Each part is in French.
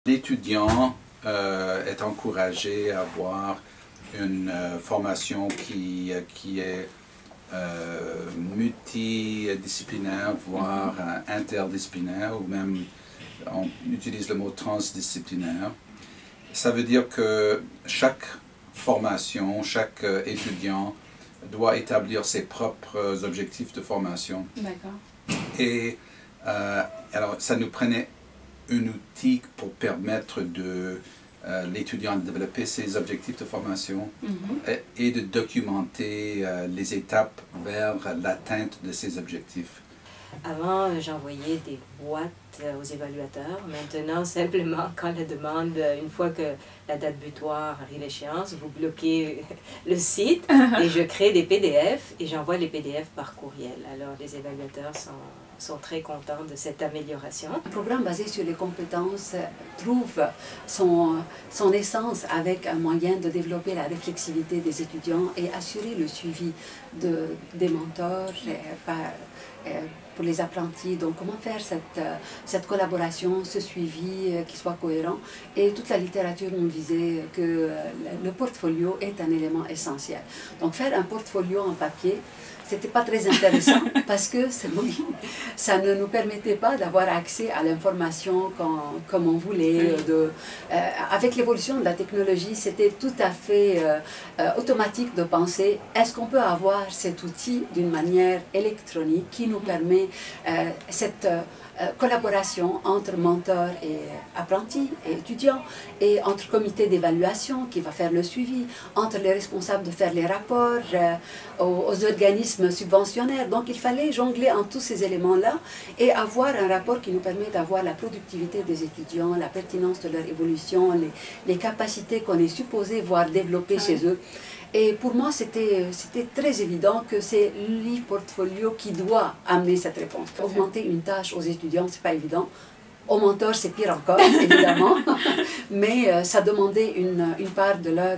L'étudiant est encouragé à avoir une formation qui est multidisciplinaire, voire interdisciplinaire, ou même on utilise le mot transdisciplinaire. Ça veut dire que chaque formation, chaque étudiant doit établir ses propres objectifs de formation. D'accord. Et alors, ça nous prenait un outil pour permettre l'étudiant de développer ses objectifs de formation et de documenter les étapes vers l'atteinte de ces objectifs. Avant, j'envoyais des boîtes aux évaluateurs. Maintenant, simplement, quand la demande, une fois que la date butoir arrive à l'échéance, vous bloquez le site et je crée des PDF et j'envoie les PDF par courriel. Alors, les évaluateurs sont très contents de cette amélioration. Un programme basé sur les compétences trouve son essence avec un moyen de développer la réflexivité des étudiants et assurer le suivi des mentors pour les apprentis. Donc comment faire cette collaboration, ce suivi qui soit cohérent. Et toute la littérature nous disait que le portfolio est un élément essentiel. Donc faire un portfolio en papier, c'était pas très intéressant parce que ça ne nous permettait pas d'avoir accès à l'information comme on voulait. Avec l'évolution de la technologie, c'était tout à fait automatique de penser est-ce qu'on peut avoir cet outil d'une manière électronique qui nous permet cette collaboration entre mentors et apprentis et étudiants, et entre comité d'évaluation qui va faire le suivi, entre les responsables de faire les rapports, aux organismes subventionnaires. Donc il fallait jongler en tous ces éléments-là et avoir un rapport qui nous permet d'avoir la productivité des étudiants, la pertinence de leur évolution, les capacités qu'on est supposé voir développer chez eux. Et pour moi, c'était très évident que c'est l'e-portfolio qui doit amener cette réponse. Augmenter une tâche aux étudiants, ce n'est pas évident. Aux mentors, c'est pire encore, évidemment, mais ça demandait une part de leur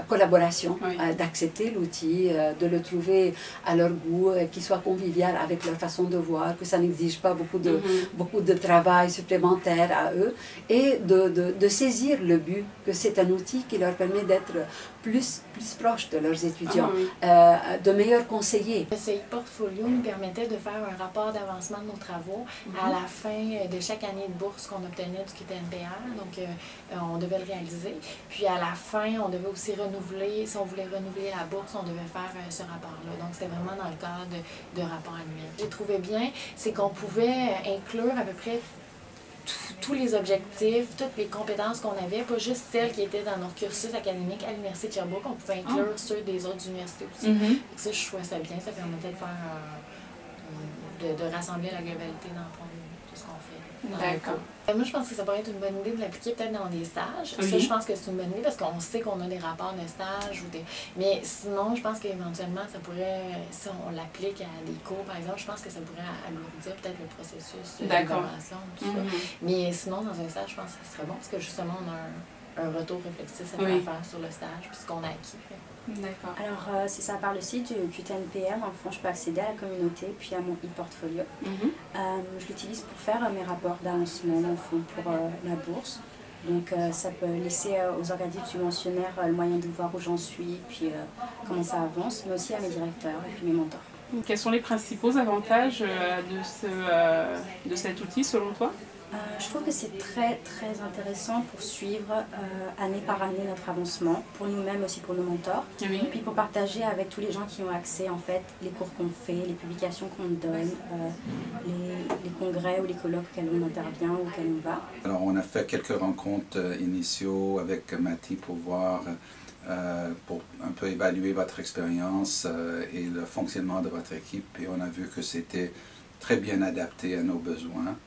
collaboration, d'accepter l'outil, de le trouver à leur goût, qu'il soit convivial avec leur façon de voir, que ça n'exige pas beaucoup de travail supplémentaire à eux, et de saisir le but, que c'est un outil qui leur permet d'être plus proches de leurs étudiants, de meilleurs conseillers. Ce portfolio nous permettait de faire un rapport d'avancement de nos travaux à la fin de chaque année de bourse qu'on obtenait du QTNPR, donc on devait le réaliser. Puis à la fin, on devait aussi renouveler, si on voulait renouveler la bourse, on devait faire ce rapport-là. Donc c'était vraiment dans le cadre de rapport annuel. Ce que je trouvais bien, c'est qu'on pouvait inclure à peu près tous les objectifs, toutes les compétences qu'on avait, pas juste celles qui étaient dans nos cursus académiques à l'Université de Sherbrooke, on pouvait inclure ceux des autres universités aussi. Ça, je trouvais ça bien, ça permettait de faire de rassembler la globalité dans le fond de tout ce qu'on fait. D'accord. Moi, je pense que ça pourrait être une bonne idée de l'appliquer peut-être dans des stages. Ça, je pense que c'est une bonne idée parce qu'on sait qu'on a des rapports de stage. Mais sinon, je pense qu'éventuellement, ça pourrait, si on l'applique à des cours, par exemple, je pense que ça pourrait alourdir peut-être le processus d'évaluation. Mais sinon, dans un stage, je pense que ce serait bon parce que justement, on a un retour réflexif à faire sur le stage puis ce qu'on a acquis. D'accord. Alors, si ça part le site du QTNPR, dans le fond, je peux accéder à la communauté, puis à mon e-portfolio. Je l'utilise pour faire mes rapports d'avancement, dans le fond, pour la bourse. Donc, ça peut laisser aux organismes subventionnaires le moyen de voir où j'en suis, puis comment ça avance, mais aussi à mes directeurs et puis mes mentors. Quels sont les principaux avantages de cet outil, selon toi? Je trouve que c'est très intéressant pour suivre année par année notre avancement, pour nous-mêmes aussi pour nos mentors, puis pour partager avec tous les gens qui ont accès en fait, les cours qu'on fait, les publications qu'on donne, les congrès ou les colloques auxquels on intervient ou auxquels on va. Alors on a fait quelques rencontres initiaux avec Mathie pour voir, pour un peu évaluer votre expérience et le fonctionnement de votre équipe, et on a vu que c'était très bien adapté à nos besoins.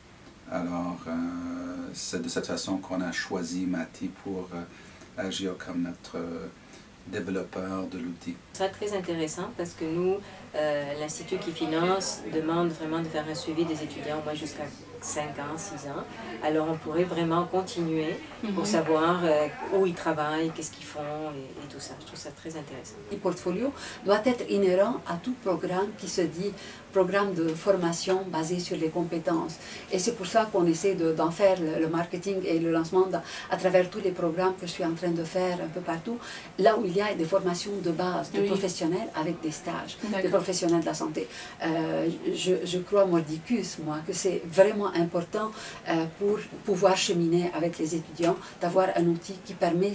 Alors, c'est de cette façon qu'on a choisi Mathie pour agir comme notre développeur de l'outil. C'est très intéressant parce que nous, l'Institut qui finance demande vraiment de faire un suivi des étudiants, moi jusqu'à 5 ans, 6 ans. Alors on pourrait vraiment continuer pour savoir où ils travaillent, qu'est-ce qu'ils font et tout ça. Je trouve ça très intéressant. Le portfolio doit être inhérent à tout programme qui se dit programme de formation basé sur les compétences. Et c'est pour ça qu'on essaie d'en faire le marketing et le lancement à travers tous les programmes que je suis en train de faire un peu partout, là où il y a des formations de base, de professionnels avec des stages, de professionnels de la santé. Je crois, mordicus, moi, que c'est vraiment important pour pouvoir cheminer avec les étudiants, d'avoir un outil qui permet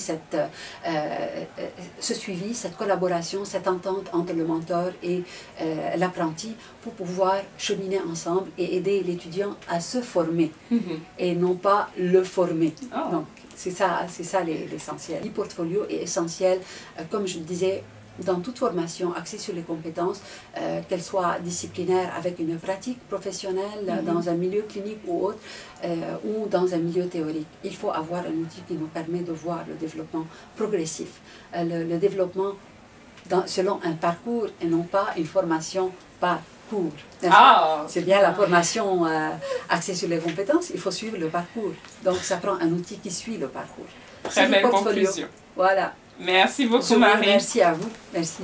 ce suivi, cette collaboration, cette entente entre le mentor et l'apprenti pour pouvoir cheminer ensemble et aider l'étudiant à se former et non pas le former. Donc, c'est ça l'essentiel. Le portfolio est essentiel, comme je le disais, dans toute formation axée sur les compétences, qu'elle soit disciplinaire avec une pratique professionnelle dans un milieu clinique ou autre, ou dans un milieu théorique. Il faut avoir un outil qui nous permet de voir le développement progressif, le développement selon un parcours et non pas une formation par cours. C'est bien la formation axée sur les compétences, il faut suivre le parcours. Donc ça prend un outil qui suit le parcours. Très belle conclusion. Voilà. Merci beaucoup, Marie. Merci à vous. Merci.